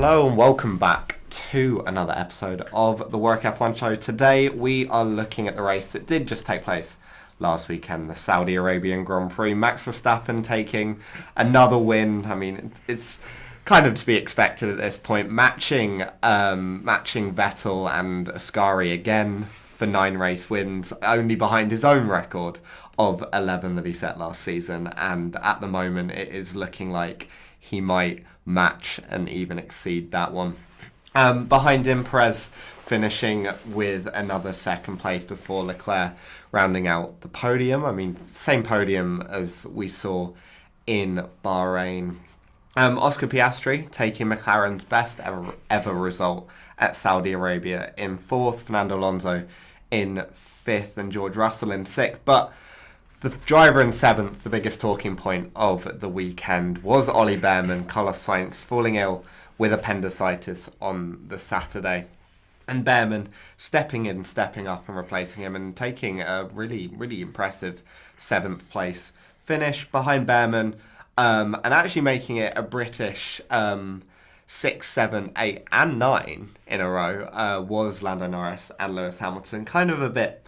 Hello and welcome back to another episode of the Warwick F1 show. Today we are looking at the race that did just take place last weekend, the Saudi Arabian Grand Prix. Max Verstappen taking another win. I mean, it's kind of to be expected at this point, matching Vettel and Ascari again for 9 race wins, only behind his own record of 11 that he set last season. And at the moment, it is looking like he might match and even exceed that one. Behind him, Perez finishing with another second place before Leclerc rounding out the podium. I mean, same podium as we saw in Bahrain. Oscar Piastri taking McLaren's best ever result at Saudi Arabia in 4th, Fernando Alonso in 5th, and George Russell in 6th. But the driver in 7th, the biggest talking point of the weekend, was Oliver Bearman. Carlos Sainz falling ill with appendicitis on the Saturday. And Bearman stepping up and replacing him and taking a really, really impressive 7th place finish behind Bearman. And actually making it a British 6, 7, 8 and 9 in a row was Lando Norris and Lewis Hamilton. Kind of a bit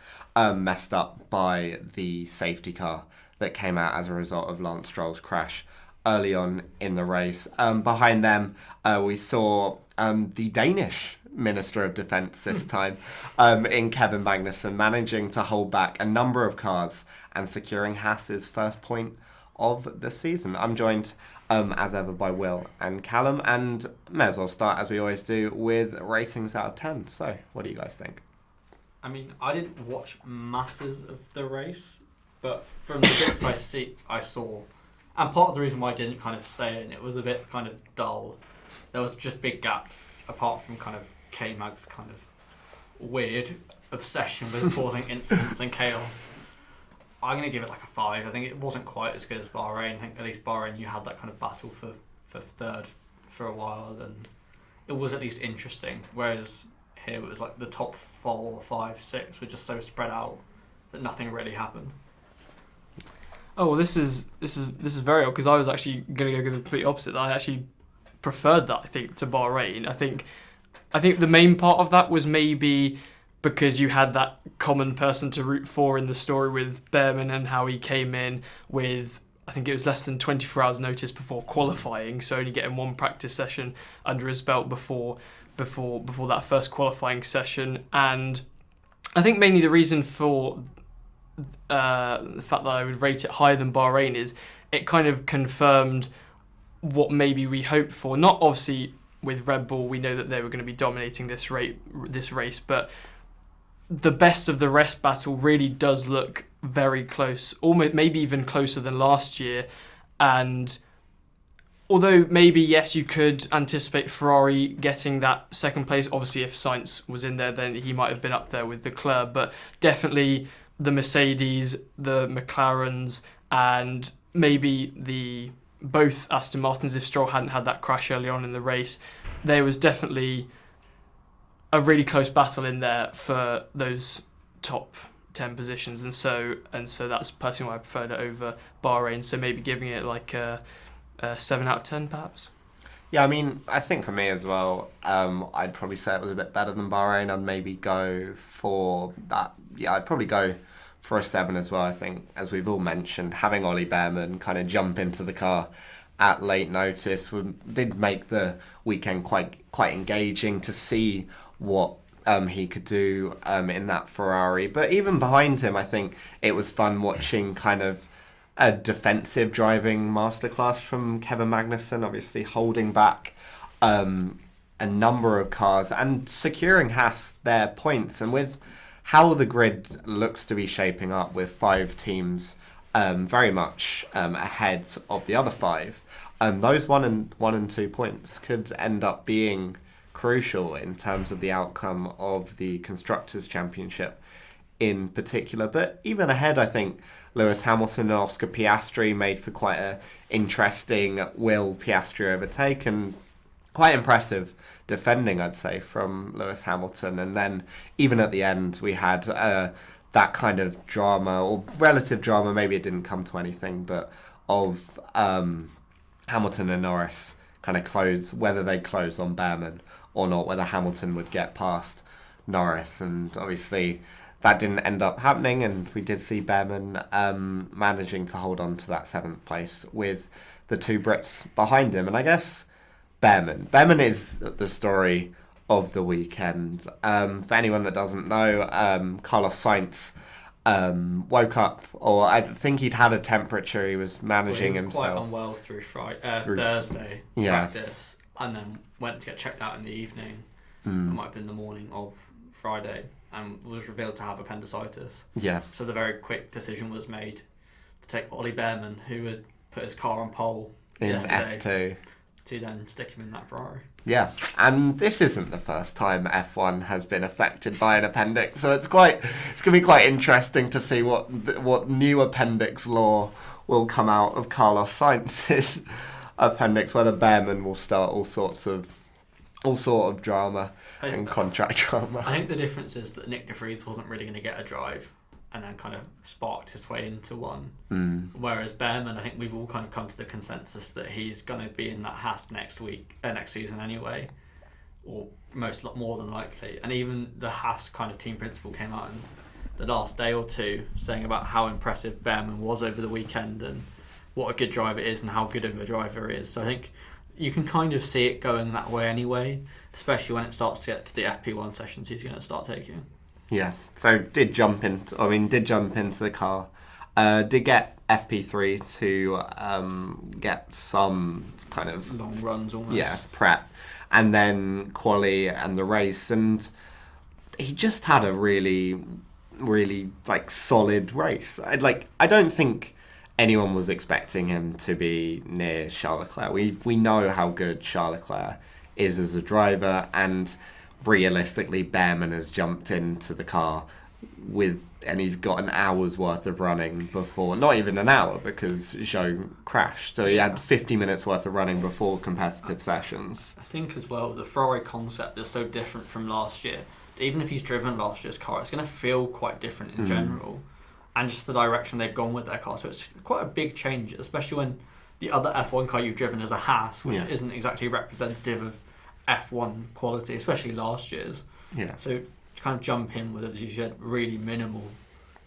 messed up by the safety car that came out as a result of Lance Stroll's crash early on in the race. Behind them, we saw the Danish Minister of Defence this time in Kevin Magnussen, managing to hold back a number of cars and securing Haas's first point of the season. I'm joined as ever by Will and Callum, and may as well start as we always do with ratings out of 10. So what do you guys think? I mean, I didn't watch masses of the race, but from the bits I saw, and part of the reason why I didn't kind of stay in, it was a bit kind of dull. There was just big gaps, apart from kind of K-Mag's kind of weird obsession with causing incidents and chaos. I'm going to give it like a 5. I think it wasn't quite as good as Bahrain. I think at least Bahrain, you had that kind of battle for 3rd for a while, and it was at least interesting, whereas here it was like the top 4, 5, 6 were just so spread out that nothing really happened. Oh, well, this is very odd, because I was actually going to go the complete opposite. I actually preferred that, I think, to Bahrain. I think the main part of that was maybe because you had that common person to root for in the story with Bearman and how he came in with, I think it was less than 24 hours notice before qualifying, so only getting 1 practice session under his belt before that first qualifying session. And I think mainly the reason for the fact that I would rate it higher than Bahrain is it kind of confirmed what maybe we hoped for. Not obviously with Red Bull, we know that they were going to be dominating this race, but the best of the rest battle really does look very close, almost maybe even closer than last year. And although maybe, yes, you could anticipate Ferrari getting that second place. Obviously, if Sainz was in there, then he might have been up there with Leclerc. But definitely the Mercedes, the McLarens, and maybe both Aston Martins, if Stroll hadn't had that crash early on in the race, there was definitely a really close battle in there for those top 10 positions. And so that's personally why I preferred it over Bahrain. So maybe giving it like a 7 out of 10 perhaps. Yeah, I mean, I think for me as well, I'd probably say it was a bit better than Bahrain. I'd maybe go for that. Yeah, I'd probably go for a 7 as well. I think, as we've all mentioned, having Ollie Bearman kind of jump into the car at late notice did make the weekend quite engaging to see what he could do in that Ferrari. But even behind him, I think it was fun watching kind of a defensive driving masterclass from Kevin Magnussen, obviously holding back a number of cars and securing Haas their points. And with how the grid looks to be shaping up, with 5 teams very much ahead of the other 5, those 1 and 2 points could end up being crucial in terms of the outcome of the Constructors' Championship in particular. But even ahead, I think Lewis Hamilton and Oscar Piastri made for quite an interesting Will Piastri overtake, and quite impressive defending, I'd say, from Lewis Hamilton. And then even at the end, we had that kind of drama, or relative drama, maybe it didn't come to anything, but of Hamilton and Norris kind of close, whether they close on Bearman or not, whether Hamilton would get past Norris. And obviously that didn't end up happening, and we did see Bearman managing to hold on to that 7th place with the 2 Brits behind him. And I guess Bearman is the story of the weekend. For anyone that doesn't know, Carlos Sainz woke up, or I think he'd had a temperature. He was managing he was himself. quite unwell through Thursday practice, and then went to get checked out in the evening. It might have been the morning of Friday, and was revealed to have appendicitis. Yeah. So the very quick decision was made to take Oliver Bearman, who had put his car on pole In yesterday, F2. to then stick him in that Ferrari. Yeah, and this isn't the first time F1 has been affected by an appendix, so it's going to be quite interesting to see what new appendix law will come out of Carlos Sainz's appendix, whether Bearman will start all sort of drama and contract drama. I think the difference is that Nick de Vries wasn't really going to get a drive, and then kind of sparked his way into one. Whereas Bearman, I think we've all kind of come to the consensus that he's going to be in that Haas next season anyway, or more than likely. And even the Haas kind of team principal came out in the last day or two saying about how impressive Bearman was over the weekend and what a good driver is and how good of a driver he is. So I think you can kind of see it going that way anyway, especially when it starts to get to the FP1 sessions he's going to start taking. Yeah, so did jump into the car. Did get FP3 to get some kind of long runs almost. Yeah, prep, and then quali and the race, and he just had a really, really solid race. I don't think anyone was expecting him to be near Charles Leclerc. We know how good Charles Leclerc is as a driver, and realistically, Bearman has jumped into the car and he's got an hour's worth of running before, not even an hour because Zhou crashed. So he had 50 minutes worth of running before competitive sessions. I think as well, the Ferrari concept is so different from last year. Even if he's driven last year's car, it's going to feel quite different in general. And just the direction they've gone with their car. So it's quite a big change, especially when the other F1 car you've driven is a Haas, which isn't exactly representative of F1 quality, especially last year's. Yeah. So to kind of jump in with, as you said, really minimal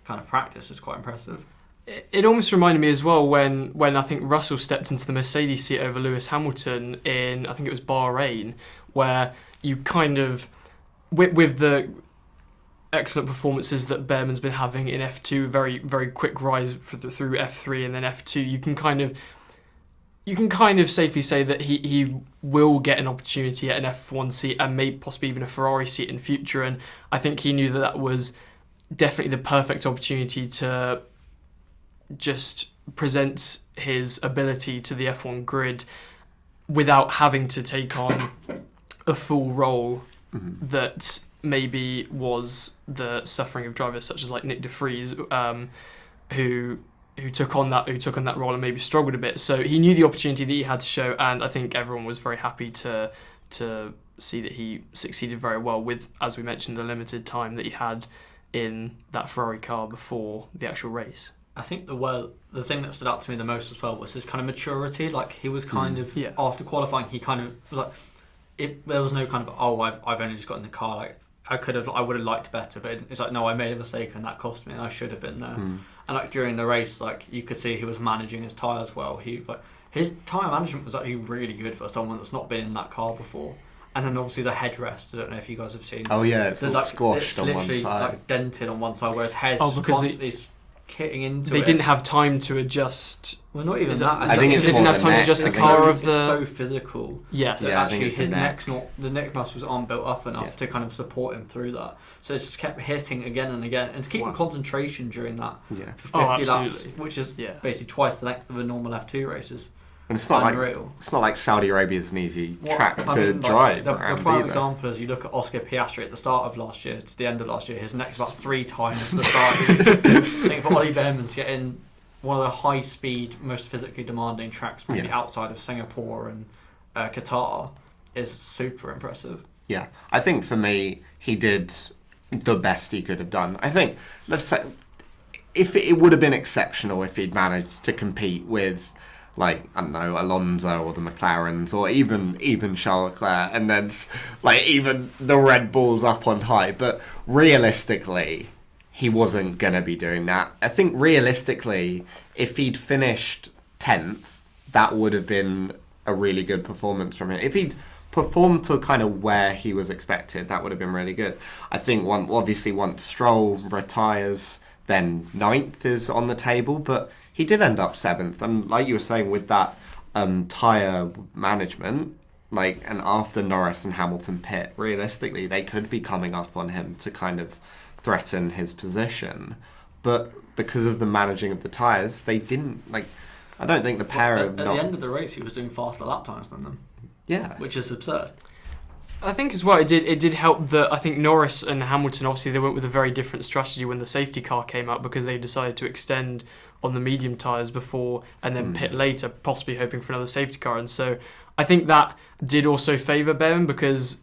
kind of practice is quite impressive. It almost reminded me as well when I think Russell stepped into the Mercedes seat over Lewis Hamilton in, I think it was Bahrain, where you kind of, with the excellent performances that Bearman's been having in F2, very, very quick rise through F3 and then F2, you can kind of safely say that he will get an opportunity at an F1 seat and maybe possibly even a Ferrari seat in future. And I think he knew that was definitely the perfect opportunity to just present his ability to the F1 grid without having to take on a full role that maybe was the suffering of drivers such as Nick de Vries, who took on that role and maybe struggled a bit. So he knew the opportunity that he had to show, and I think everyone was very happy to see that he succeeded very well with, as we mentioned, the limited time that he had in that Ferrari car before the actual race. I think the thing that stood out to me the most as well was his kind of maturity. He was kind of after qualifying, he kind of was like, if there was no kind of I've only just got in the car, I would have liked better, but it's no, I made a mistake and that cost me and I should have been there. And during the race, you could see he was managing his tyres well. His tyre management was actually really good for someone that's not been in that car before. And then obviously the headrest, I don't know if you guys have seen. Oh yeah, it's all squashed on one side. It's dented on one side, whereas head's constantly hitting into it. They didn't have time to adjust. Well, not even that. I think they didn't have time to adjust the car of the. It's so physical. Yes. That Yeah, actually, the neck muscles aren't built up enough to kind of support him through that. So it just kept hitting again and again, and to keep concentration during that for 50 laps, which is basically twice the length of a normal F2 race. And it's not like Saudi Arabia is an easy track to drive. The prime example is you look at Oscar Piastri at the start of last year to the end of last year. His neck's about 3 times the size. I think for Oliver Bearman to get in one of the high-speed, most physically demanding tracks, maybe outside of Singapore and Qatar, is super impressive. Yeah, I think for me, he did the best he could have done. I think, let's say, if it would have been exceptional if he'd managed to compete with like, I don't know, Alonso or the McLarens or even Charles Leclerc, and then like even the Red Bulls up on high. But realistically, he wasn't going to be doing that. I think realistically, if he'd finished 10th, that would have been a really good performance from him. If he'd performed to kind of where he was expected, that would have been really good. I think once Stroll retires, then 9th is on the table, but he did end up 7th. And like you were saying with that tyre management, like, and after Norris and Hamilton pit, realistically, they could be coming up on him to kind of threaten his position. But because of the managing of the tyres, they didn't, like, I don't think the pair at the end of the race, he was doing faster lap times than them. Yeah. Which is absurd. I think as well, it did help that I think Norris and Hamilton, obviously they went with a very different strategy when the safety car came out, because they decided to extend on the medium tyres before and then pit later, possibly hoping for another safety car. And so I think that did also favour Bearman, because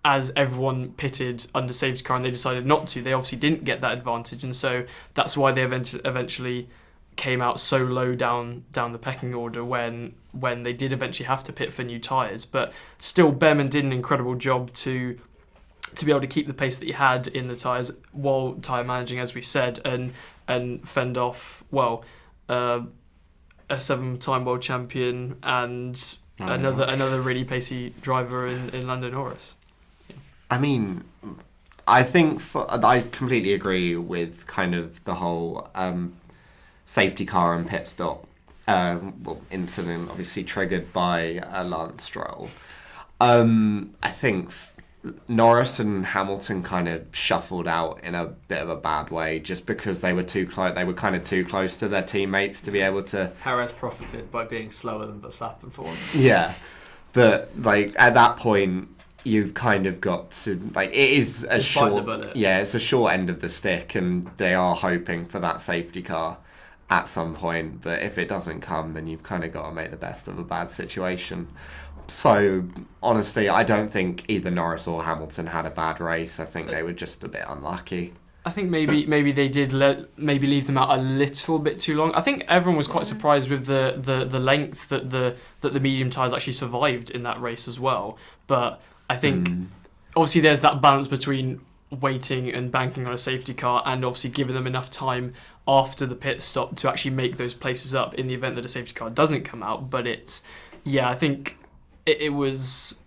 as everyone pitted under safety car and they decided not to, they obviously didn't get that advantage. And so that's why they eventually came out so low down the pecking order when they did eventually have to pit for new tyres. But still, Bearman did an incredible job to be able to keep the pace that he had in the tyres while tyre managing, as we said, and fend off, well, a 7-time world champion and another really pacey driver in Lando Norris. Yeah. I mean, I think I completely agree with kind of the whole safety car and pit stop incident, obviously triggered by Lance Stroll. I think Norris and Hamilton kind of shuffled out in a bit of a bad way, just because they were too close. They were kind of too close to their teammates to be able to. Perez profited by being slower than Verstappen for once. Yeah, but like at that point, you've kind of got to, like, it is a short. Yeah, it's a short end of the stick, and they are hoping for that safety car at some point. But if it doesn't come, then you've kind of got to make the best of a bad situation. So, honestly, I don't think either Norris or Hamilton had a bad race. I think they were just a bit unlucky. I think maybe they did leave them out a little bit too long. I think everyone was quite surprised with the length that the medium tyres actually survived in that race as well. But I think obviously there's that balance between waiting and banking on a safety car and obviously giving them enough time after the pit stop to actually make those places up in the event that a safety car doesn't come out. But I think it was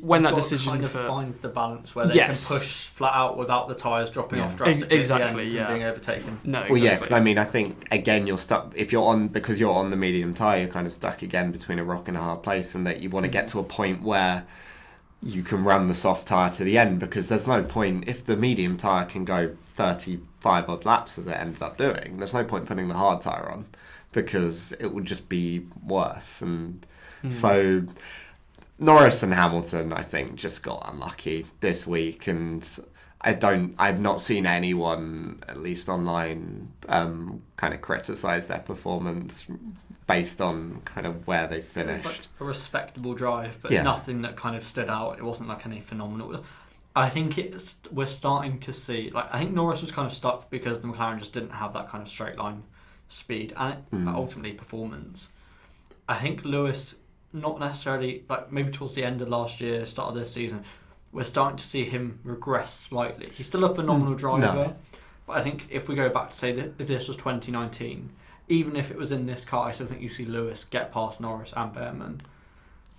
when that decision kind of for find the balance where they can push flat out without the tyres dropping off drastically exactly, and being overtaken. No, exactly. Well, yeah, because I mean, I think again you're stuck if you're on the medium tyre. You're kind of stuck again between a rock and a hard place, and that you want to get to a point where you can run the soft tyre to the end, because there's no point if the medium tyre can go 35 odd laps as it ended up doing. There's no point putting the hard tyre on, because it would just be worse. And so Norris and Hamilton, I think, just got unlucky this week, and I've not seen anyone, at least online, kind of criticise their performance based on kind of where they finished. It was like a respectable drive, but nothing that kind of stood out. It wasn't like any phenomenal. I think we're starting to see, like, I think Norris was kind of stuck because the McLaren just didn't have that kind of straight line speed and ultimately performance. I think Lewis, not necessarily, like maybe towards the end of last year, start of this season, we're starting to see him regress slightly. He's still a phenomenal driver, but I think if we go back to say that if this was 2019, even if it was in this car, I still think you see Lewis get past Norris and Bearman.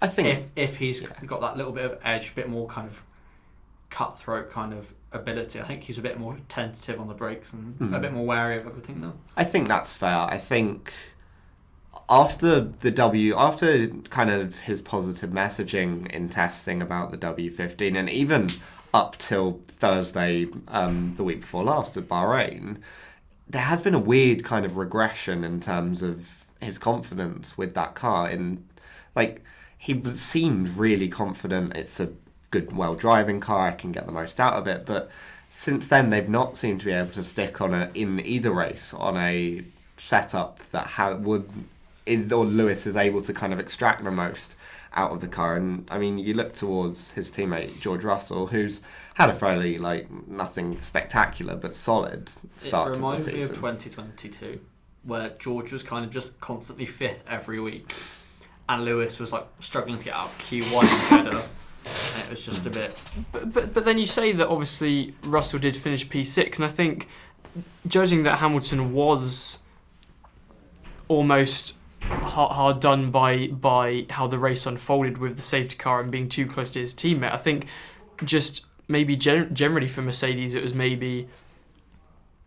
I think if he's got that little bit of edge, a bit more kind of cutthroat kind of ability, I think he's a bit more tentative on the brakes and a bit more wary of everything now. I think that's fair. I think after kind of his positive messaging in testing about the W15, and even up till Thursday, the week before last at Bahrain, there has been a weird kind of regression in terms of his confidence with that car. Like, he seemed really confident. It's a good, well-driving car. I can get the most out of it. But since then, they've not seemed to be able to stick in either race on a setup that Lewis is able to kind of extract the most out of the car. And I mean, you look towards his teammate George Russell, who's had a fairly, like, nothing spectacular but solid start to the season. It reminds me of 2022. where George was kind of just constantly 5th every week, and Lewis was like struggling to get out of Q1 header, and it was just a bit. But then you say that obviously Russell did finish P6, and I think judging that Hamilton was almost hard done by how the race unfolded with the safety car and being too close to his teammate, I think just maybe generally for Mercedes it was maybe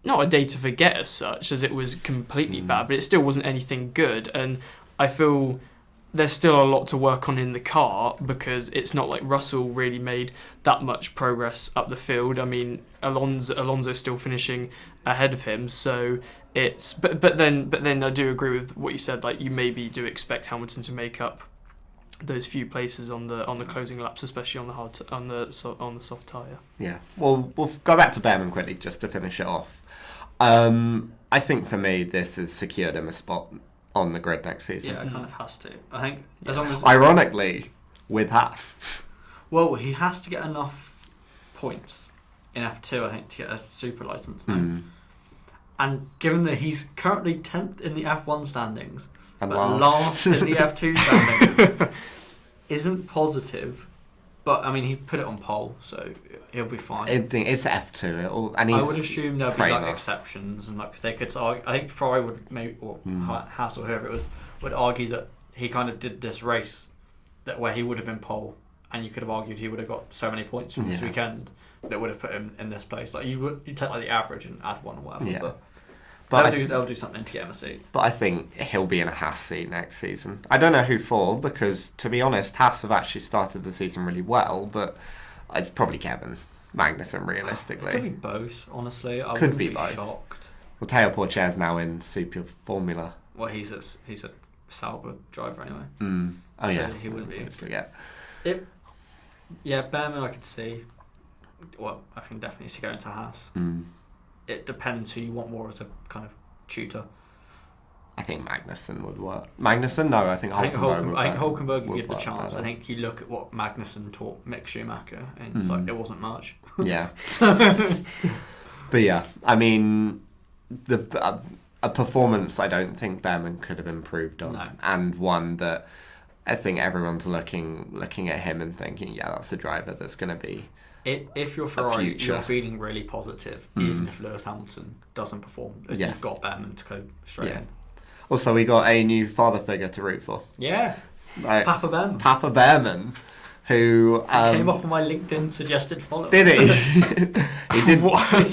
not a day to forget as such, as it was completely bad, but it still wasn't anything good, and I feel there's still a lot to work on in the car, because it's not like Russell really made that much progress up the field. I mean, Alonso's still finishing ahead of him, so it's but then I do agree with what you said, like you maybe do expect Hamilton to make up those few places on the closing laps, especially on the soft tyre. Yeah. Well, we'll go back to Bearman quickly just to finish it off. I think for me, this has secured him a spot on the grid next season. Yeah, it kind of has to. I think as long as ironically with Haas. Well, he has to get enough points in F2, I think, to get a super license now. And given that he's currently 10th in the F1 standings, And but last in the F2 standings, isn't positive. But I mean, he put it on pole, so he'll be fine. It's F2, and I would assume there'll be like trainer. exceptions, and like they could. I think Ferrari would maybe, or Haas or whoever it was, would argue that he kind of did this race that where he would have been pole, and you could have argued he would have got so many points from this weekend that would have put him in this place. Like you take like the average and add one or whatever. Yeah. But they'll do something to get him a seat. But I think he'll be in a Haas seat next season. I don't know who for, because to be honest, Haas have actually started the season really well, but it's probably Kevin Magnussen, realistically. It could be both, honestly. I Could wouldn't be be both. shocked. Well, Teo Porcher's now in Super Formula. Well, he's a Sauber driver anyway. Oh, So yeah. he wouldn't be. Let's forget. Yeah, Bearman I could see. Well, I can definitely see going to Haas. It depends who you want more as a kind of tutor. I think Magnussen would work. Magnussen? No, I think Hulkenberg I think Hulkenberg would would give the work chance. better. I think you look at what Magnussen taught Mick Schumacher, and it's like it wasn't much. Yeah. But yeah, I mean, a performance I don't think Bearman could have improved on, No. and one that I think everyone's looking at him and thinking, yeah, that's the driver that's going to be. If you're Ferrari, future. you're feeling really positive, even if Lewis Hamilton doesn't perform. Yeah. You've got Bearman to go straight in. Also, we got a new father figure to root for. Yeah, Right. Papa Bearman. Papa Bearman, who Came up on my LinkedIn suggested followers. did he? He did. Why?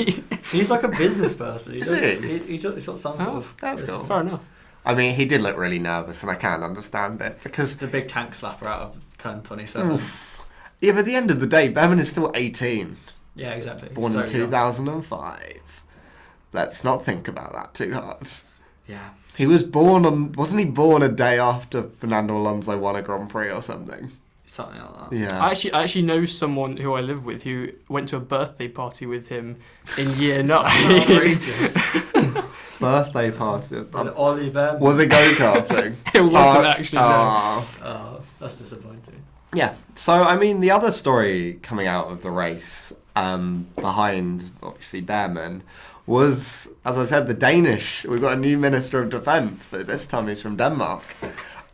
He's like a business person. Is he? He's got some sort of. That's cool. Fair enough. I mean, he did look really nervous, and I can't understand it because. The big tank slapper out of turn 27. Yeah, but at the end of the day, Bearman is still 18, Yeah, exactly. born So in 2005. Let's not think about that too hard. Yeah. He was wasn't he born a day after Fernando Alonso won a Grand Prix or something? Something like that. Yeah. I actually know someone who I live with who went to a birthday party with him in year 9. Outrageous. Birthday party. With Ollie Bearman. Was it go-karting? It wasn't actually, no. Oh, that's disappointing. Yeah. So, I mean, the other story coming out of the race, behind, obviously, Bearman, was, as I said, the Danish. We've got a new Minister of Defence, but this time he's from Denmark.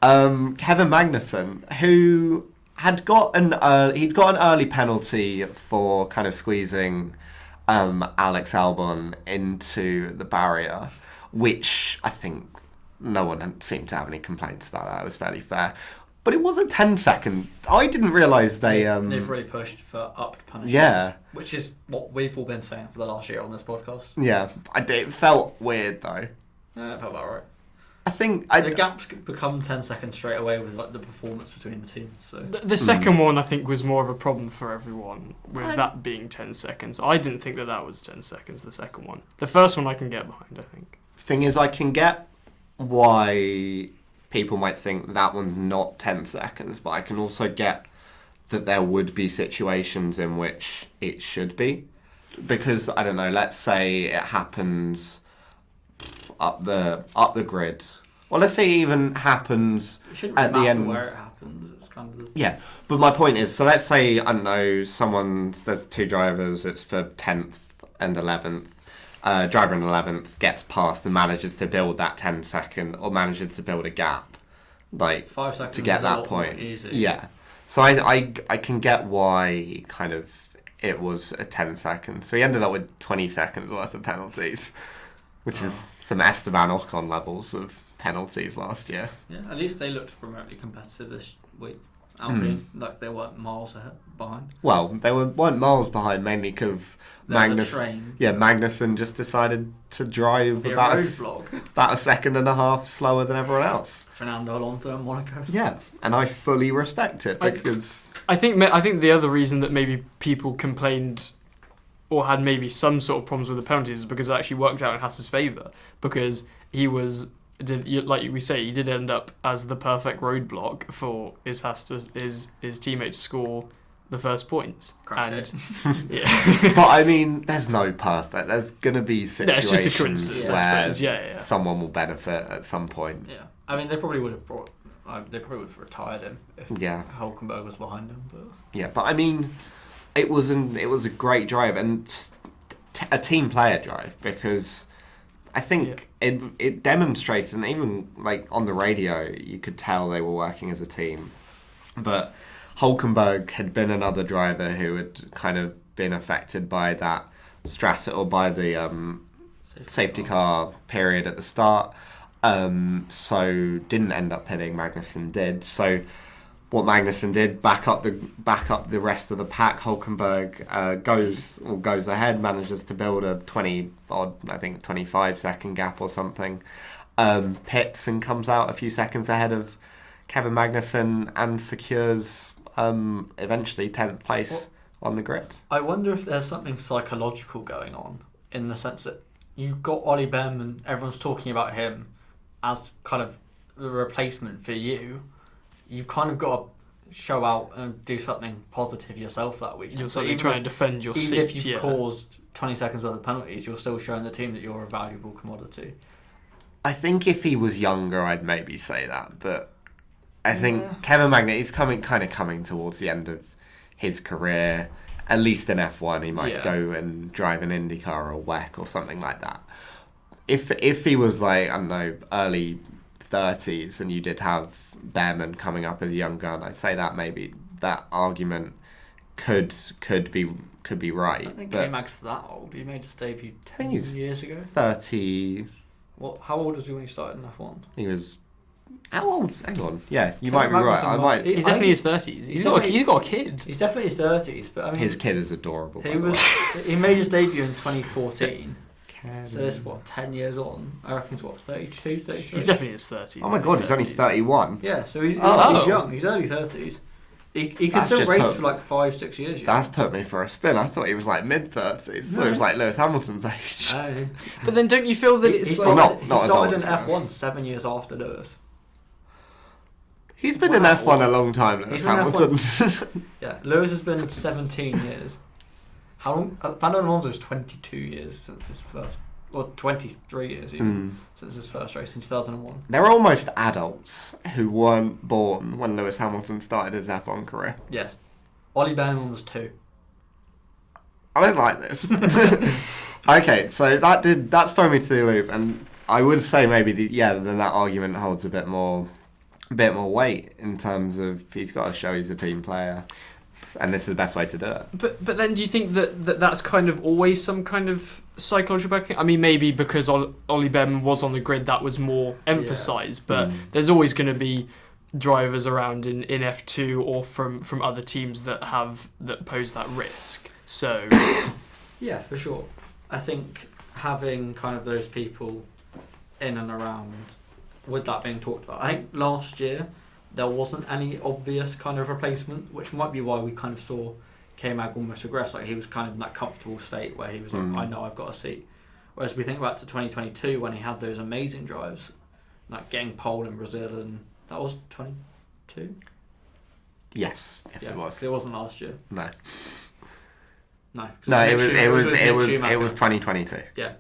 Kevin Magnussen, who had got an early penalty for kind of squeezing Alex Albon into the barrier, which I think no one seemed to have any complaints about that. It was fairly fair. But it was a 10-second. I didn't realise they... They've really pushed for upped punishments. Yeah. Which is what we've all been saying for the last year on this podcast. Yeah. It felt weird, though. Yeah, it felt about right. I think... The gaps become 10 seconds straight away with like the performance between the teams. So The second one, I think, was more of a problem for everyone, with that being 10 seconds. I didn't think that was 10 seconds, the second one. The first one I can get behind, I think. Thing is, I can get why people might think that one's not 10 seconds, but I can also get that there would be situations in which it should be. Because, I don't know, let's say it happens up the grid. Well, let's say it even happens it shouldn't at really the matter end. where it happens. It's kind of Yeah, but my point is, so let's say, I don't know, there's two drivers, it's for 10th and 11th, driver in 11th gets past and manages to build that 10-second or manages to build a gap, like 5 seconds to get is a that lot point. more easy. Yeah, so I can get why kind of it was a 10 seconds. So he ended up with 20 seconds worth of penalties, which is some Esteban Ocon levels of penalties last year. Yeah, at least they looked remotely competitive this week. Alpine, like they weren't miles behind. Well, they weren't miles behind, mainly because Magnussen just decided to drive about a second and a half slower than everyone else. Fernando Alonso in Monaco. Yeah, and I fully respect it because I think the other reason that maybe people complained or had maybe some sort of problems with the penalties is because it actually worked out in Haas's favour, because like we say, he did end up as the perfect roadblock for his teammate to score the first points. Yeah. But I mean, there's no perfect. There's gonna be situations it's just a coincidence, where someone will benefit at some point. Yeah, I mean, they probably would have retired him if Hülkenberg was behind him. But yeah, but I mean, it was a great drive and a team player drive, because I think it demonstrated, and even like on the radio, you could tell they were working as a team. But Hülkenberg had been another driver who had kind of been affected by that by the safety car period at the start. So didn't end up pitting. Magnussen did. So what Magnussen did, back up the rest of the pack. Hülkenberg goes ahead, manages to build a 25 second gap or something. Pits and comes out a few seconds ahead of Kevin Magnussen and secures eventually 10th place on the grid. I wonder if there's something psychological going on, in the sense that you've got Ollie Bearman, everyone's talking about him as kind of the replacement for you. You've kind of got to show out and do something positive yourself that week. You're certainly trying to defend your seat. Even if you've caused 20 seconds worth of penalties, you're still showing the team that you're a valuable commodity. I think if he was younger, I'd maybe say that, but I think Kevin Magnussen is coming towards the end of his career. At least in F1, he might go and drive an IndyCar or a WEC or something like that. If he was like, I don't know, early 30s, and you did have Bearman coming up as a young gun, I'd say that maybe that argument could be right. I don't think K-Mag's that old. He made his debut 10 years ago. 30. How old was he when he started in F1? He was. How old? Hang on. Yeah, you might be right. He's definitely his 30s. He's got a kid. He's definitely his 30s, but I mean, his kid is adorable. He made his debut in 2014. So it's 10 years on. I reckon it's 32, 33. He's definitely in his 30s. Oh my god, he's only 31. Yeah, so he's young. He's early 30s. He can still race for like 5-6 years. Yeah. That's put me for a spin. I thought he was like mid-30s. No. So it was like Lewis Hamilton's age. But then don't you feel that he started in F1 7 years after Lewis. He's been in F1 a long time, Lewis Hamilton. Yeah, Lewis has been 17 years. How long? Fernando Alonso is 22 years since his first, or 23 years even, since his first race in 2001. They're almost adults who weren't born when Lewis Hamilton started his F1 career. Yes. Ollie Bearman was 2. I don't like this. Okay, so that's thrown me to the loop, and I would say maybe then that argument holds a bit more weight in terms of he's got to show he's a team player. And this is the best way to do it. But then do you think that's kind of always some kind of psychological backing? I mean, maybe because Ollie Bearman was on the grid, that was more emphasised. But there's always going to be drivers around in F2 or from other teams that pose that risk. So yeah, for sure. I think having kind of those people in and around, with that being talked about, I think last year there wasn't any obvious kind of replacement, which might be why we kind of saw K-Mag almost regress. Like, he was kind of in that comfortable state where he was like, I know I've got a seat. Whereas we think back to 2022 when he had those amazing drives, like getting pole in Brazil, and that was 22? Yes, it was. It wasn't last year. No, it was 2022. Yeah.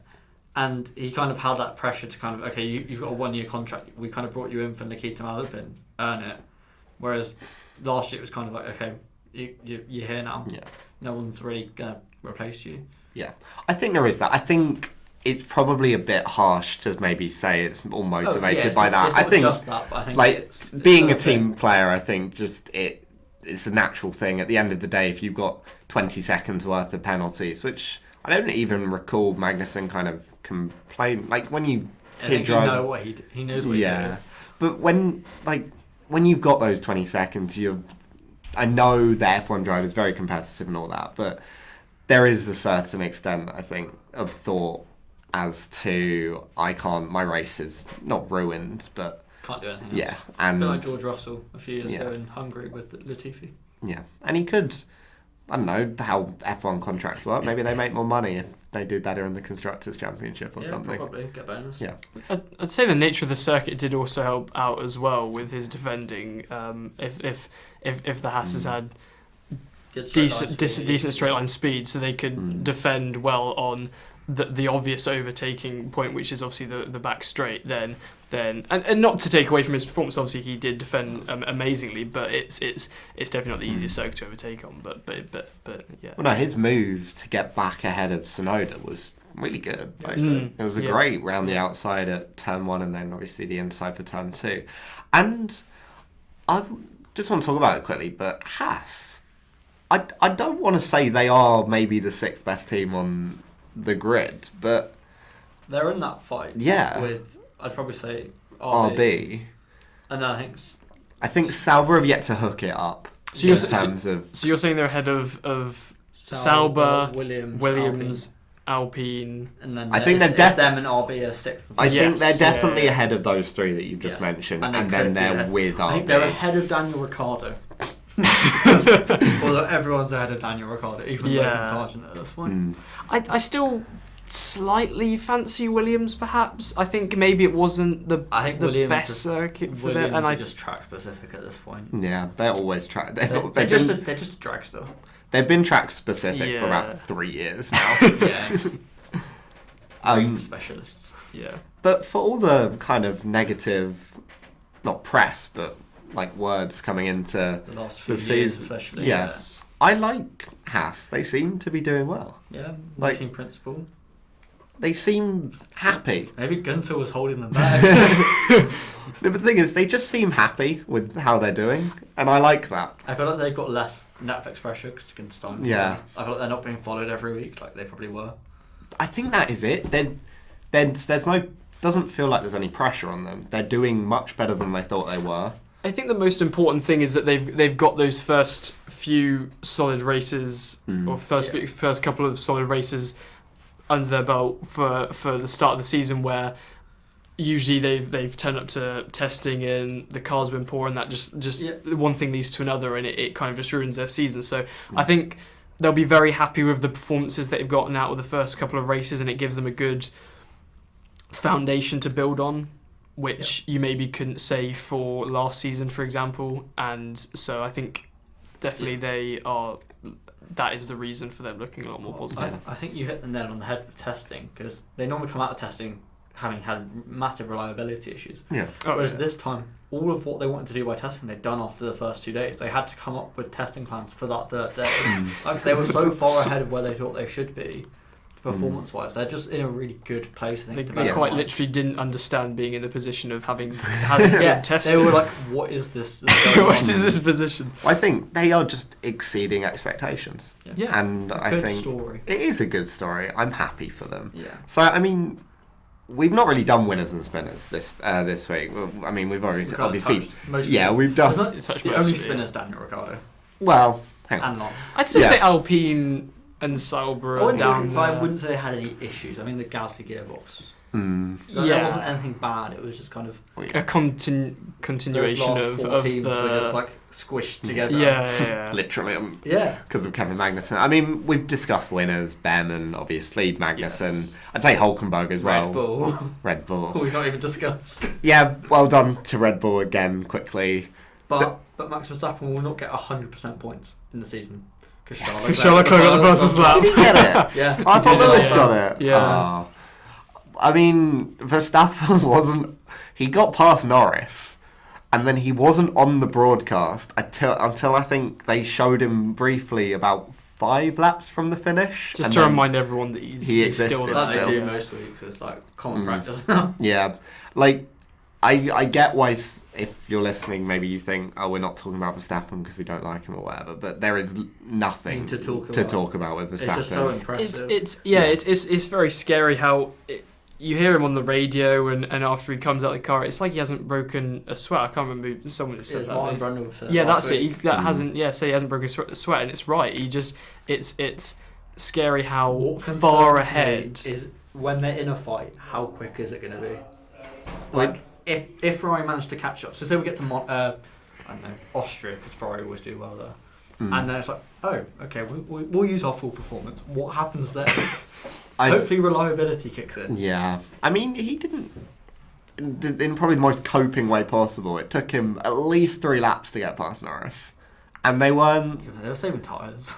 And he kind of had that pressure to kind of, okay, you've got a 1-year contract. We kind of brought you in for Nikita Mazepin, earn it. Whereas last year it was kind of like, okay, you're here now. Yeah. No one's really going to replace you. Yeah. I think there is that. I think it's probably a bit harsh to maybe say it's all motivated it's by not- that. it's I not think, just that, but I think like, it's being a sort of thing. team player, I think just it's a natural thing. At the end of the day, if you've got 20 seconds worth of penalties, which I don't even recall Magnussen kind of complain, like when you I think he knows what he knows what he's doing. but when you've got those 20 seconds, I know the F1 drive is very competitive and all that, but there is a certain extent, I think, of thought as to my race is not ruined, but Can't do anything else. yeah, A and bit like George Russell a few years ago in Hungary with Latifi. yeah, and he could. I don't know how F1 contracts work. Maybe they make more money if they do better in the Constructors' Championship or something. Probably get bonus. Yeah. I'd say the nature of the circuit did also help out as well with his defending. If the Haas had decent straight line speed, so they could defend well on the obvious overtaking point, which is obviously the back straight. Then and not to take away from his performance, obviously he did defend amazingly, but it's definitely not the easiest circuit to overtake on. But yeah. Well, no, his move to get back ahead of Tsunoda was really good. Like, it was a Yes. great round the outside at turn 1, and then obviously the inside for turn 2. And I just want to talk about it quickly, but Haas, I don't want to say they are maybe the 6th best team on the grid, but They're in that fight. Yeah. With, I'd probably say RB. And then I think Sauber have yet to hook it up So in you're, terms of. so you're saying they're ahead of Sauber, Williams, Alpine. and then I think it's they're them and RB are 6th. I think they're Yes, definitely yeah. ahead of those 3 that you've just Yes. mentioned, And and they then could be they're ahead. with I think they're RB. ahead of Daniel Ricciardo. Although everyone's ahead of Daniel Ricciardo, even Logan Sargent at this point. I still slightly fancy Williams, perhaps. I think maybe it wasn't the Williams best is- circuit for Williams them, and are I just track specific at this point. Yeah, they're always track. They're just a dragster. They've been track specific for Yeah. about 3 years now. Yeah. um, Specialists. yeah. but for all the kind of negative, not press, but like words coming into The last few the years, season, especially. yes, I like Haas. They seem to be doing well. Yeah. Like- Team principal. They seem happy. Maybe Gunter was holding them back. No, but the thing is, they just seem happy with how they're doing, and I like that. I feel like they've got less Netflix pressure because you can start. Yeah. I feel like they're not being followed every week like they probably were. I think that is it. There's no doesn't feel like there's any pressure on them. They're doing much better than they thought they were. I think the most important thing is that they've got those first few solid races or first couple of solid races under their belt for the start of the season, where usually they've turned up to testing and the car's been poor, and that just one thing leads to another, and it kind of just ruins their season. So I think they'll be very happy with the performances that they've gotten out of the first couple of races, and it gives them a good foundation to build on, which you maybe couldn't say for last season, for example. And so I think definitely they are. That is the reason for them looking a lot more positive. I think you hit the nail on the head with testing, because they normally come out of testing having had massive reliability issues. Yeah. Whereas this time, all of what they wanted to do by testing, they'd done after the first 2 days. They had to come up with testing plans for that third day. Like, they were so far ahead of where they thought they should be, performance-wise. They're just in a really good place, I think. They quite development-wise. literally didn't understand being in the position of having good testing. They were like, what is this? What is this position? I think they are just exceeding expectations. Yeah. And I Good think story. it is a good story. I'm happy for them. Yeah. So I mean, we've not really done winners and spinners this week. Well, I mean, we've already We've kind of obviously touched most yeah people. we've done. Wasn't It's touched the most only of it, spinner's Daniel Ricciardo Well, hang on. and Lance. I'd still Yeah. say Alpine and Sauber are down I there. wouldn't say they had any issues. I mean, the Gasly gearbox. Mm. There wasn't anything bad. It was just kind of A continuation those last of four teams were just the like squished together. yeah. Literally, Yeah. because of Kevin Magnussen. I mean, we've discussed winners, Bearman, obviously, Magnussen. Yes. I'd say Hulkenberg as well. Red Bull. Red Bull. We've not even discussed. Yeah, well done to Red Bull again, quickly. But Max Verstappen will not get 100% points in the season. Because Charles Leclerc got the fastest lap. Did he get it? Yeah. I thought did, Lewis yeah. got it. Yeah. Oh. I mean, Verstappen wasn't. He got past Norris, and then he wasn't on the broadcast until I think they showed him briefly about 5 laps from the finish. Just to remind everyone that he's still That there. they do most weeks. It's like common practice now. Yeah, like I get why if you're listening, maybe you think, oh, we're not talking about Verstappen because we don't like him or whatever. But there is nothing to talk about with Verstappen. It's just so impressive. It's very scary how. You hear him on the radio, and after he comes out of the car, it's like he hasn't broken a sweat. I can't remember someone who said that. Yeah, that's it. He hasn't broken a sweat, and it's right. it's scary how far ahead. Is when they're in a fight, how quick is it going to be? Like if Ferrari managed to catch up, so say we get to I don't know, Austria, because Ferrari always do well there, and then it's like, oh, okay, we'll use our full performance. What happens there? Hopefully reliability kicks in. Yeah. I mean, he didn't... In probably the most coping way possible, it took him at least 3 laps to get past Norris. And they weren't... Yeah, they were saving tyres.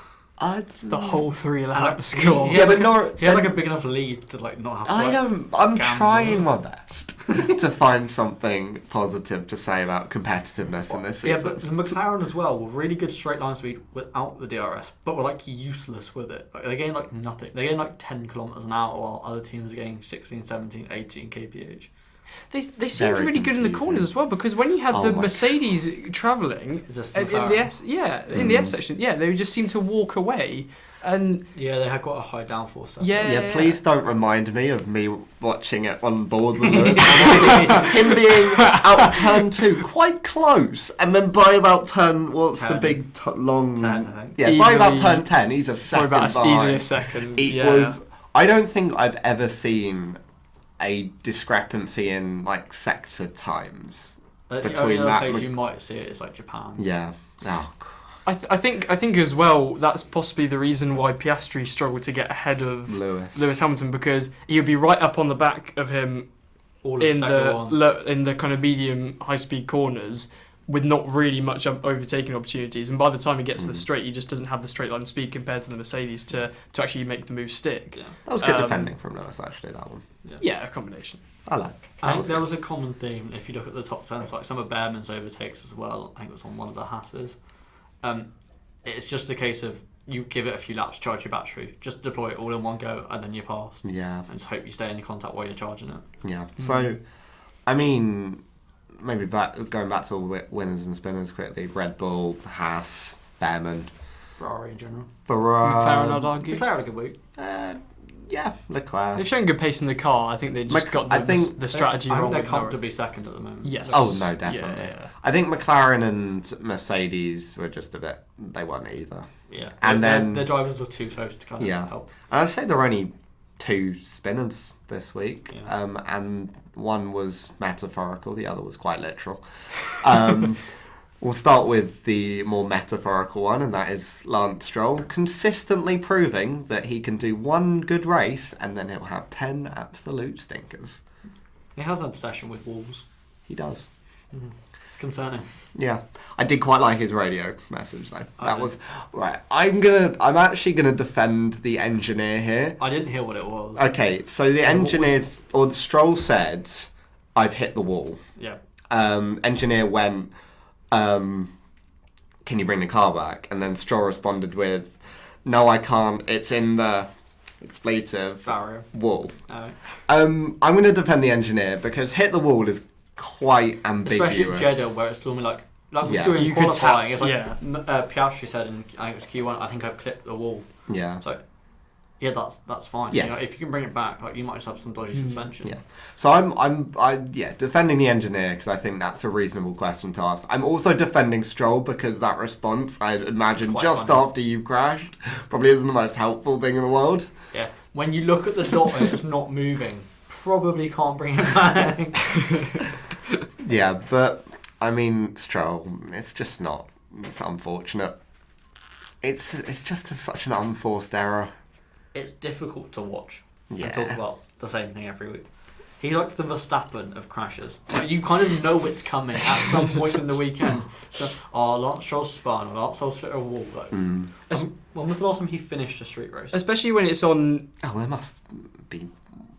The whole 3 lap score. Yeah, but Norris... He had like a big enough lead to like not have to I'm trying my best to find something positive to say about competitiveness in this season. Yeah, but the McLaren as well were really good straight line speed without the DRS, but were like useless with it. Like, they gained like nothing. They gained like 10 kilometers an hour while other teams are getting 16, 17, 18 kph. They seemed really good in the corners as well, because when you had the Mercedes travelling in the S section, they just seemed to walk away. And yeah, they had quite a high downforce. Yeah, please don't remind me of me watching it on board with Lewis. Him being out turn 2, quite close, and then by about turn, the big long? 10, I think. Yeah, by about turn 10, he's a second behind. Easily a second. I don't think I've ever seen a discrepancy in like sector times between the only place you might see it is like Japan. Yeah. Oh. I think as well that's possibly the reason why Piastri struggled to get ahead of Lewis Hamilton, because he would be right up on the back of him in the kind of medium high speed corners with not really much overtaking opportunities, and by the time he gets to the straight, he just doesn't have the straight line speed compared to the Mercedes to actually make the move stick. Yeah. That was good defending from Lewis, actually, that one. Yeah, a combination. I like. I think there was a common theme if you look at the top 10, like some of Bearman's overtakes as well. I think it was on one of the Haas's. It's just a case of you give it a few laps, charge your battery, just deploy it all in one go, and then you're past. Yeah. And just hope you stay in your contact while you're charging it. Yeah. So, I mean, maybe going back to all the winners and spinners quickly: Red Bull, Haas, Bearman, Ferrari in general. McLaren, I'd argue. McLaren a good week. Yeah, Leclerc. They've shown good pace in the car. I think they just got the strategy wrong. They're comfortably second at the moment. Yes. Oh no, definitely. Yeah. I think McLaren and Mercedes were just a bit. They weren't either. Yeah. And then their drivers were too close to kind of help. And I'd say there were only 2 spinners this week, and one was metaphorical, the other was quite literal. We'll start with the more metaphorical one, and that is Lance Stroll, consistently proving that he can do one good race and then he'll have 10 absolute stinkers. He has an obsession with walls. He does. Mm-hmm. It's concerning. Yeah, I did quite like his radio message though. That was right. I'm actually gonna defend the engineer here. I didn't hear what it was. Okay, so the engineers or the Stroll said, "I've hit the wall." Yeah. Engineer went, "Can you bring the car back?" And then Stroll responded with, "No, I can't. It's in the expletive wall." Oh. I'm going to defend the engineer because hit the wall is quite ambiguous. Especially at Jeddah, where it's normally like we saw in qualifying. It's like Piastri said, and I think it was Q1. I think I've clipped the wall. Yeah. So yeah, that's fine. Yes. You know, if you can bring it back, like you might just have some dodgy suspension. Yeah. So I'm defending the engineer because I think that's a reasonable question to ask. I'm also defending Stroll because that response, I imagine, just funny. after you've crashed, probably isn't the most helpful thing in the world. Yeah. When you look at the dot and it's not moving, probably can't bring it back. Yeah, but I mean, Stroll, it's just not. It's unfortunate. It's just such an unforced error. It's difficult to watch and talk about the same thing every week. He's like the Verstappen of crashes. Like, you kind of know it's coming at some point in the weekend. So, Lance Stroll spun, or Lance Stroll hit a wall. Like, when was the last time he finished a street race? Especially when it's on... Oh, there must be,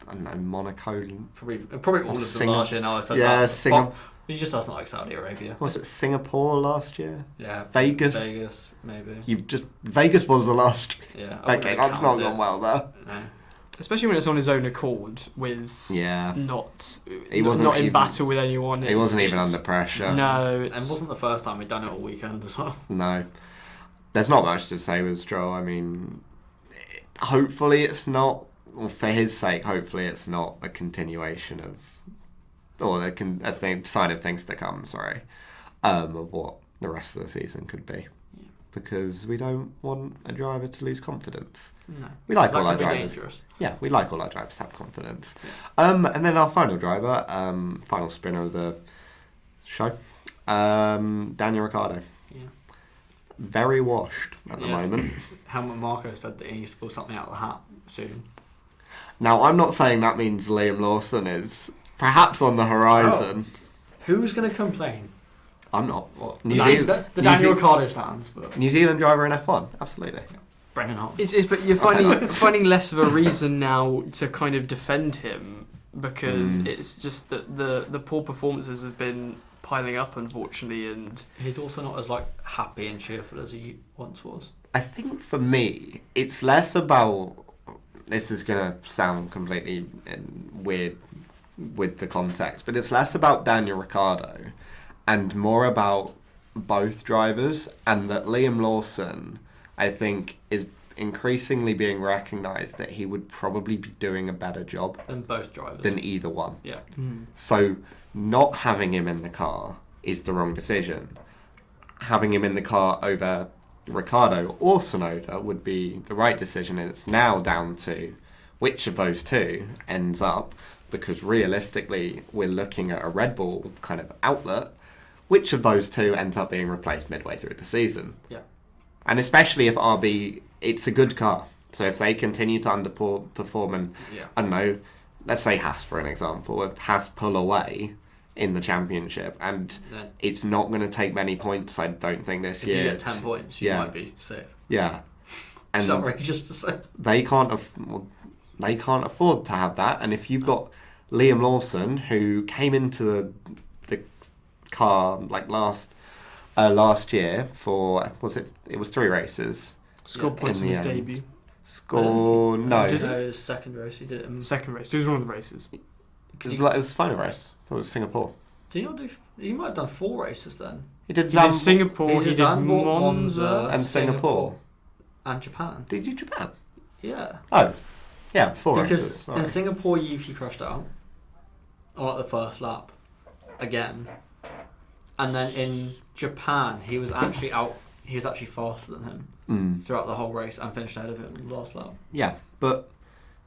I don't know, Monaco. Probably all of them last year now. I said yeah, that. He just doesn't like Saudi Arabia. Was it Singapore last year? Yeah. Vegas? Vegas, maybe. Vegas was the last. Yeah. Okay, that's not gone well there. No. Especially when it's on his own accord, with not in even, battle with anyone. He wasn't even under pressure. No, and it wasn't the first time we'd done it all weekend as well. No, there's not much to say with Stroll. I mean, hopefully it's not. Well, for his sake, hopefully it's not a continuation of, or a sign of things to come. Sorry, of what the rest of the season could be. Because we don't want a driver to lose confidence. No. We like all our drivers. Dangerous. Yeah, we like all our drivers to have confidence. Yeah. And then our final driver, final sprinter of the show, Daniel Ricciardo. Yeah. Very washed at the moment. Helmut Marko said that he needs to pull something out of the hat soon. Now, I'm not saying that means Liam Lawson is perhaps on the horizon. Oh. Who's going to complain? I'm not. What? The Daniel Ricciardo stands, but New Zealand driver in F1, absolutely. Yeah. Brendan Hart. But you're finding less of a reason now to kind of defend him, because it's just that the poor performances have been piling up, unfortunately, and he's also not as happy and cheerful as he once was. I think for me, it's less about. This is going to sound completely weird with the context, but it's less about Daniel Ricciardo and more about both drivers, and that Liam Lawson, I think, is increasingly being recognised that he would probably be doing a better job than both drivers. Than either one. Yeah. So not having him in the car is the wrong decision. Having him in the car over Ricciardo or Tsunoda would be the right decision, and it's now down to which of those two ends up, because realistically we're looking at a Red Bull kind of outlet. Which of those two ends up being replaced midway through the season? Yeah. And especially if RB, it's a good car. So if they continue to underperform and, I don't know, let's say Haas for an example, if Haas pull away in the championship and it's not going to take many points, I don't think, this year. If you get 10 points, you might be safe. Yeah. And it's outrageous to say. They can't afford to have that. And if you've got Liam Lawson, who came into the car last year for it was 3 races. Scored points in his debut. No, second race he did it. Second race. It was one of the races. It was the final race. I thought it was Singapore. Did he not do? He might have done 4 races then. He did Singapore. He did Monza and Singapore and Japan. Did you do Japan? Yeah. Oh, yeah, 4 because races. In Singapore, Yuki crashed out on the first lap again. And then in Japan, he was actually out. He was actually faster than him throughout the whole race and finished ahead of him in the last lap. Yeah, but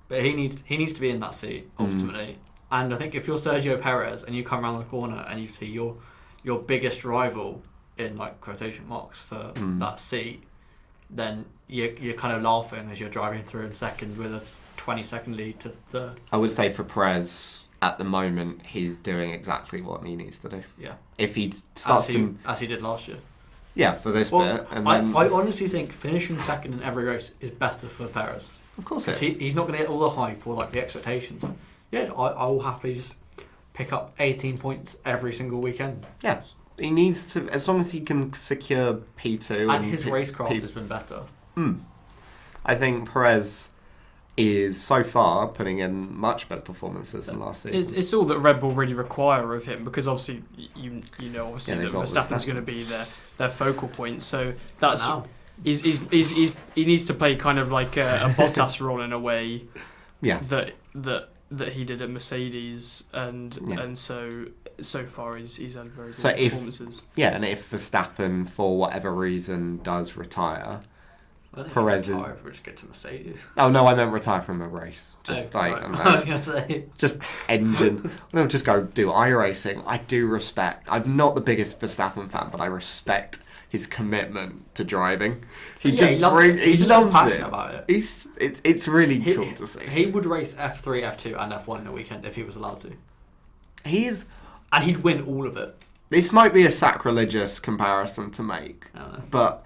he needs to be in that seat ultimately. And I think if you're Sergio Perez and you come around the corner and you see your biggest rival in quotation marks for that seat, then you're kind of laughing as you're driving through in second with a 20-second lead to third. I would say for Perez, at the moment, he's doing exactly what he needs to do. Yeah. If he starts as he did last year. Yeah, for this bit. And I honestly think finishing second in every race is better for Perez. Of course it is. He's not going to get all the hype or the expectations. Yeah, I will happily just pick up 18 points every single weekend. Yeah, he needs to, as long as he can secure P2. And his racecraft has been better. I think Perez is so far putting in much better performances than last season. It's all that Red Bull really require of him, because obviously you know obviously that Verstappen's going to be their focal point. So that's he needs to play kind of like a Bottas role in a way. Yeah. That he did at Mercedes, and so far he's had very good performances. And if Verstappen for whatever reason does retire. Perez is. Just get to Mercedes. Oh no, I meant retire from a race. Just I was gonna say. Just engine. No, just go do iRacing. I do respect. I'm not the biggest Verstappen fan, but I respect his commitment to driving. He loves it. About it. It's really cool to see. He would race F3, F2, and F1 in a weekend if he was allowed to. And he'd win all of it. This might be a sacrilegious comparison to make, but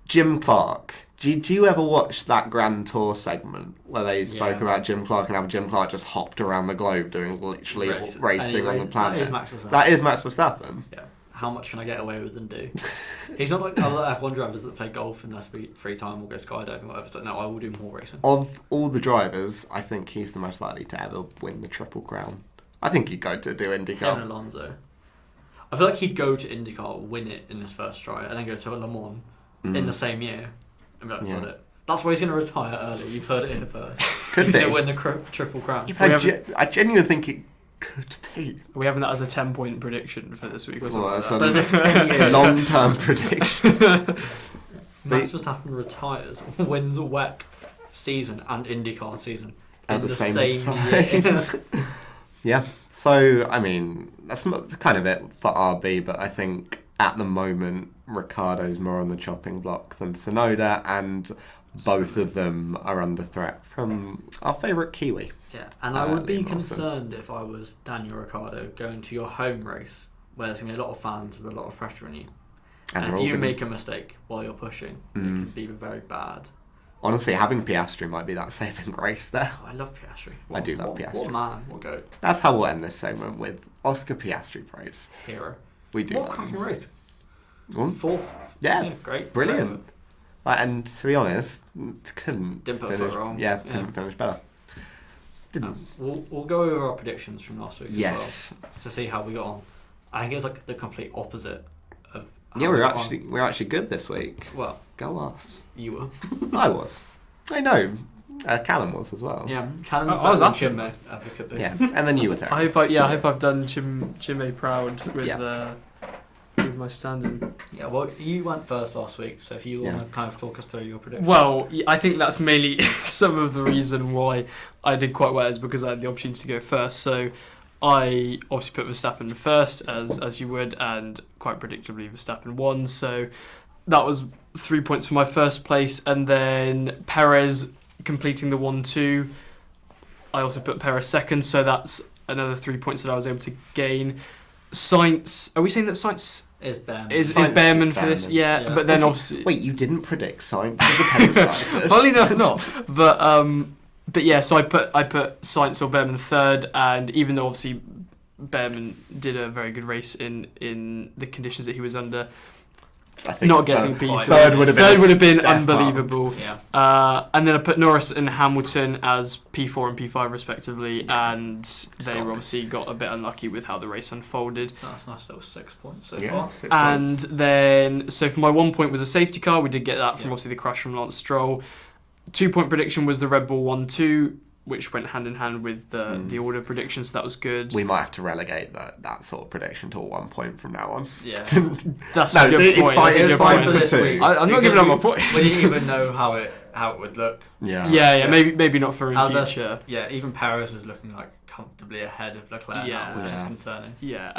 Jim Clark. Did you ever watch that Grand Tour segment where they spoke about Jim Clark and how Jim Clark just hopped around the globe doing literally racing on the planet? That is Max Verstappen. That is Max Verstappen. Yeah. How much can I get away with and do? He's not like other F1 drivers that play golf in their free time or go skydiving or whatever. So no, I will do more racing. Of all the drivers, I think he's the most likely to ever win the Triple Crown. I think he'd go to do IndyCar. Kevin Alonso. I feel like he'd go to IndyCar, win it in his first try, and then go to Le Mans in the same year. And be like, that's it. That's why he's going to retire early. You've heard it here first. Could he's be. going to win the Triple Crown. I genuinely think it could be. Are we having that as a 10-point prediction for this week? Or Well, something that's like that? a long-term prediction. Max Verstappen retires, wins a WEC season and IndyCar season At in the same same year. Yeah. So, I mean, that's kind of it for RB, but I think at the moment, Ricciardo's more on the chopping block than Tsunoda, and both of them are under threat from our favourite Kiwi. Yeah, and I would be Liam Lawson. concerned if I was Daniel Ricciardo going to your home race where there's going to be a lot of fans with a lot of pressure on you. And they're if all you gonna- make a mistake while you're pushing, it could be very bad. Honestly, having Piastri might be that saving grace there. Oh, I love Piastri. I do love Piastri. What a man, what a goat. That's how we'll end this segment with Oscar Piastri praise. Hero. We do. What love cracking him. race. Mm. Fourth. Yeah, great. brilliant. And to be honest, couldn't Didn't put a finish. foot wrong. Yeah, couldn't finish better. Didn't. We'll go over our predictions from last week Yes. as well to see how we got on. I think it's like the complete opposite of how Yeah, we we're got actually good this week. on. Well, Go us. you were. I was. I know. Callum was as well. Yeah, Callum's I was better up. than Chinmay, could be. Yeah, and then you were terrible. I hope I've done Chime proud with Yeah. with my standing. Yeah, well, you went first last week, so if you want Yeah. to kind of talk us through your predictions. Well, I think that's mainly some of the reason why I did quite well is because I had the opportunity to go first. So I obviously put Verstappen first, as you would, and quite predictably Verstappen won. So that was 3 points for my first place, and then Perez completing the 1-2. I also put Perez second, so that's another 3 points that I was able to gain. Sainz, are we saying that Sainz Is Bearman. is Sainz Bearman is for this? Bearman. Yeah, Yeah. but then Wait, obviously... Wait, you didn't predict Sainz as a Penn Funnily enough, not. But yeah, so I put Sainz or Bearman third, and even though obviously Bearman did a very good race in the conditions that he was under, I think not getting third, P3. third would have been, Third would have been death unbelievable. Yeah. And then I put Norris and Hamilton as P4 and P5 respectively, and they Scott. obviously got a bit unlucky with how the race unfolded. So that's nice little 6 points so Yeah, far. 6 And points. then, so for my 1 point was a safety car. We did get that from Yeah. obviously the crash from Lance Stroll. 2 point prediction was the Red Bull 1-2, which went hand in hand with the order prediction, so that was good. We might have to relegate that sort of prediction to a 1 point from now on. Yeah. That's No, a good it's point. fine- That's a it's good fine point. for this two. week. I'm not Because giving up my point. We didn't even know how it would look. Yeah, maybe not for in How's that- future. Yeah, even Paris is looking like comfortably ahead of Leclerc Yeah. now, which Yeah. is concerning. Yeah,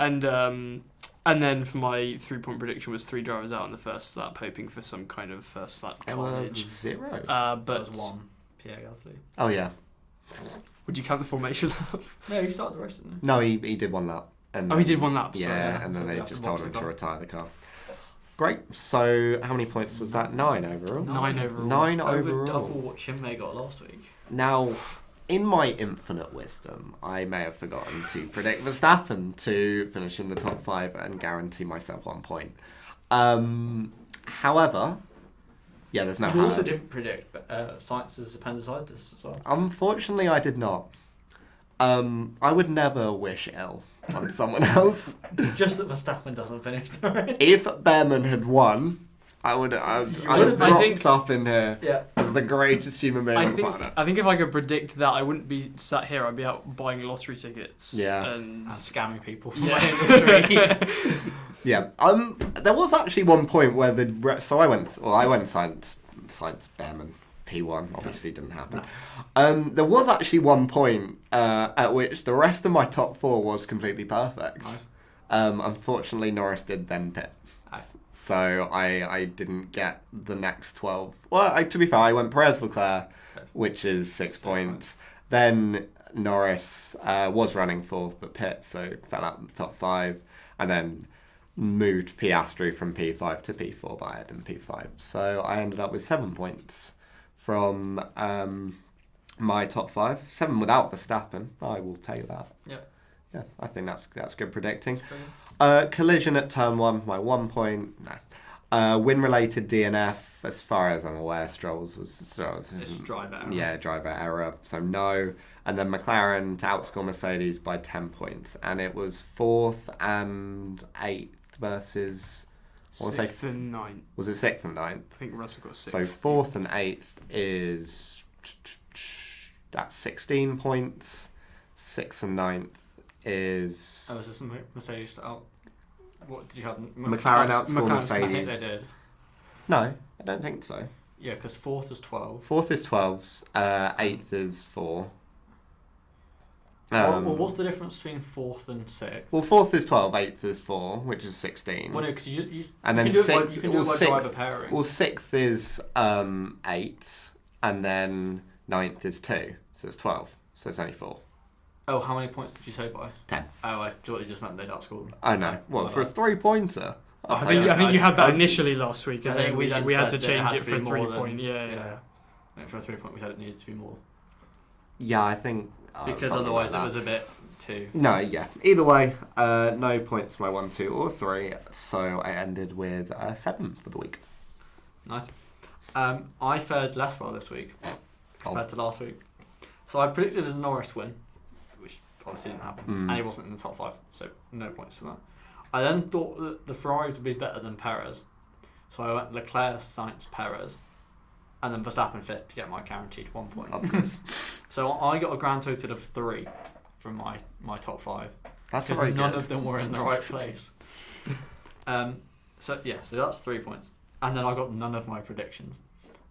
and then for my 3 point prediction was 3 drivers out in the first lap, hoping for some kind of first lap carnage. 0. That But was one. Pierre Gasly. Oh yeah. would you count the formation lap? No, he started the race, didn't he? No, he did 1 lap. And Oh, he did 1 lap. Yeah, Sorry. and then So we they have just to told box him the to car. retire the car. Great. So how many points was that? 9 overall. 9 overall. 9 Over overall. double what Chinmay got last week. Now, in my infinite wisdom, I may have forgotten to predict Verstappen to finish in the top 5 and guarantee myself 1 point. However, yeah, there's no You also how. didn't predict Sainz's appendicitis as well. Unfortunately, I did not. I would never wish ill on someone else. Just that Verstappen doesn't finish the race. If Bearman had won, I would have I dropped think- up in here Yeah. as the greatest human being I on the think planet. I think if I could predict that, I wouldn't be sat here. I'd be out buying lottery tickets. Yeah. And And scamming people from Yeah. my industry. Yeah. There was actually one point where I went Science Bearman P1. Obviously, didn't happen. There was actually one point at which the rest of my top 4 was completely perfect. Nice. Unfortunately, Norris did then pit. Aye. So I didn't get the next 12. Well, to be fair, I went Perez Leclerc, which is 6 points. Then Norris was running 4th, but pit, so fell out of the top 5. And then moved Piastri from P5 to P4, but I had him P5. So I ended up with 7 points from my top 5. 7 without Verstappen. I will take that. Yep. Yeah, I think that's good predicting. Brilliant. Collision at turn 1, my 1 point. No. Win-related DNF, as far as I'm aware, Stroll's It's driver error. Yeah, driver error, so no. And then McLaren to outscore Mercedes by 10 points. And it was 4th and 8th versus... What was I 6th and 9th. Was it 6th and 9th? I think Russell got 6th. So 4th and 8th is... That's 16 points. 6th and 9th is... Oh, was this Mercedes out? What did you have? McLaren outscore I Mercedes. think they did. No, I don't think so. Yeah, because 4th is 12. 4th is 12. 8th is 4. Well, what's the difference between 4th and 6th? Well, 4th is 12, 8th is 4, which is 16. Well, no, because you and then can do 6th, you can do it by driver pairing. Well, 6th is 8, and then 9th is 2, so it's 12. So it's only 4. Oh, how many points did you say by? 10. Oh, I thought you just meant they'd outscored. I know. What, for a 3-pointer? I think you had that initially last week. I think we had to change it for a 3 than, point. Yeah. I think for a 3 point we said it needed to be more. Yeah, I think... Because otherwise it was a bit too... No, yeah. Either way, no points my 1, 2 or 3, so I ended with 7 for the week. Nice. I fared less well this week compared to last week. So I predicted a Norris win, which obviously didn't happen, and he wasn't in the top 5, so no points for that. I then thought that the Ferraris would be better than Perez, so I went Leclerc, Sainz, Perez, and then Verstappen 5th to get my guaranteed 1 point. So I got a grand total of 3 from my top 5. That's because very none good. of them were in the right place. So that's 3 points, and then I got none of my predictions,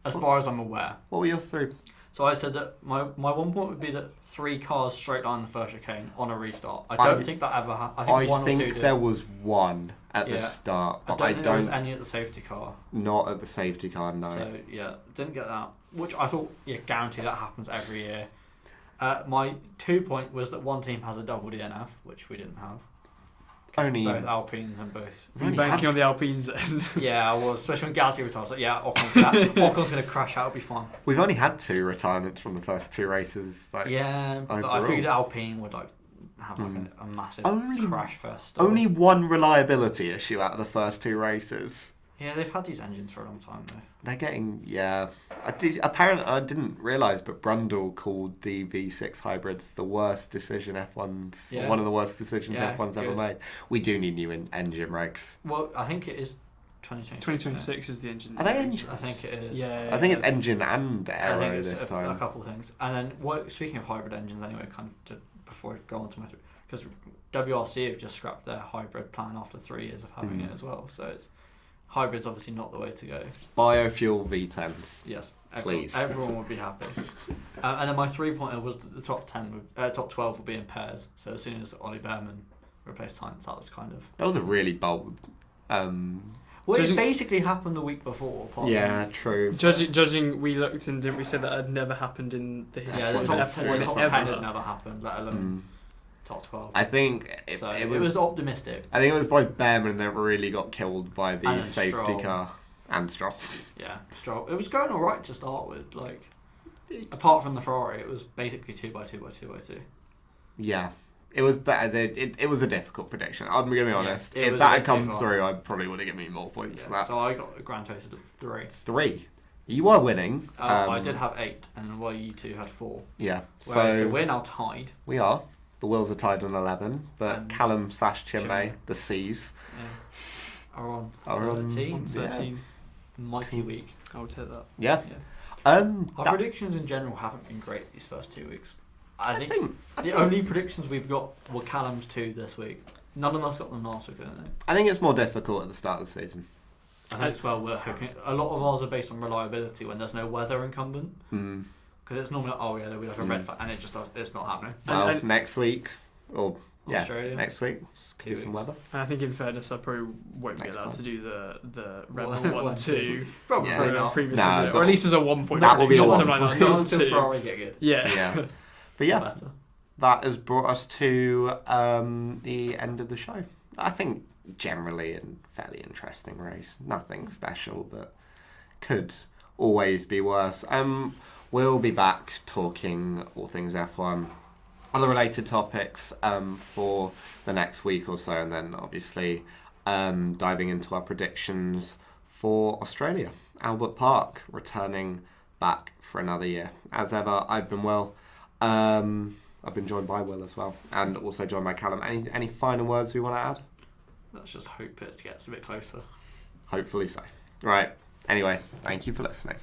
as far as I'm aware. What were your 3? So I said that my 1 point would be that 3 cars straight line the first chicane on a restart. I don't think that ever happened. I think one or two did. There was one at the start, but I think don't. there was any at the safety car. Not at the safety car, no. So yeah, didn't get that. Which I thought, guarantee that happens every year. My 2 point was that one team has a double DNF, which we didn't have. Only both Alpines and both. You're banking on the Alpines then. Yeah, I was, especially when Gasly retired. I was like, yeah, Ocon's going to crash out, it'll be fine. We've only had 2 retirements from the first 2 races. Like, yeah, but I figured Alpine would have a massive crash fest. Only one reliability issue out of the first 2 races. Yeah, they've had these engines for a long time though. They're getting, apparently I didn't realise, but Brundle called the V6 hybrids the worst decision F1's, one of the worst decisions F1's ever made. We do need new engine regs. Well, I think it is 2026. 2026 is the engine. Are they engine? I think it is. Yeah. I think it's engine and I aero think this it's time. a couple of things. And then, speaking of hybrid engines anyway, before I go on to my because WRC have just scrapped their hybrid plan after 3 years of having it as well. So it's... Hybrid's obviously not the way to go. Biofuel V10s. Yes, please. Everyone would be happy. And then my 3-pointer was that the top 12 would be in pairs. So as soon as Oliver Bearman replaced Sainz, that was kind of... That was a really bold... it basically happened the week before. True. Judging, we looked and didn't we say that had never happened in the history of F1 the top 10 had never happened, let alone top 12. I think it was optimistic. I think it was both Bearman that really got killed by the safety Stroll. car and Stroll. Yeah, Stroll. It was going all right to start with. Apart from the Ferrari, it was basically 2x2x2x2. Yeah, it was better. It was a difficult prediction. I'm going to be honest. If was that had come through, I probably would have given me more points for that. So I got a grand total of 3. 3. You were winning. I did have 8, and you two had 4. Yeah. So we're now tied. We are. The Wills are tied on 11, but Callum / Chimay, the C's, are on 13. Yeah. Mighty week. I would take that. Yeah. Our predictions in general haven't been great these first 2 weeks. I think the only predictions we've got were Callum's 2 this week. None of us got them last week, I don't think. I think it's more difficult at the start of the season. I think as well, we're hoping... A lot of ours are based on reliability when there's no weather incumbent. Because it's normally, there'll be a red flag, and it's not happening. Well, next week, or Australia. next week, do some weather. And I think in fairness, I probably won't be allowed to do the Red Bull 1-2 probably for not. previous No, or at least as a 1 point. That will be a 1 something like that. Not until Ferrari get good. Yeah. But that has brought us to the end of the show. I think generally a fairly interesting race. Nothing special, but could always be worse. We'll be back talking all things F1, other related topics for the next week or so, and then obviously diving into our predictions for Australia. Albert Park returning back for another year. As ever, I've been Will. I've been joined by Will as well, and also joined by Callum. Any final words we want to add? Let's just hope it gets a bit closer. Hopefully so. Right. Anyway, thank you for listening.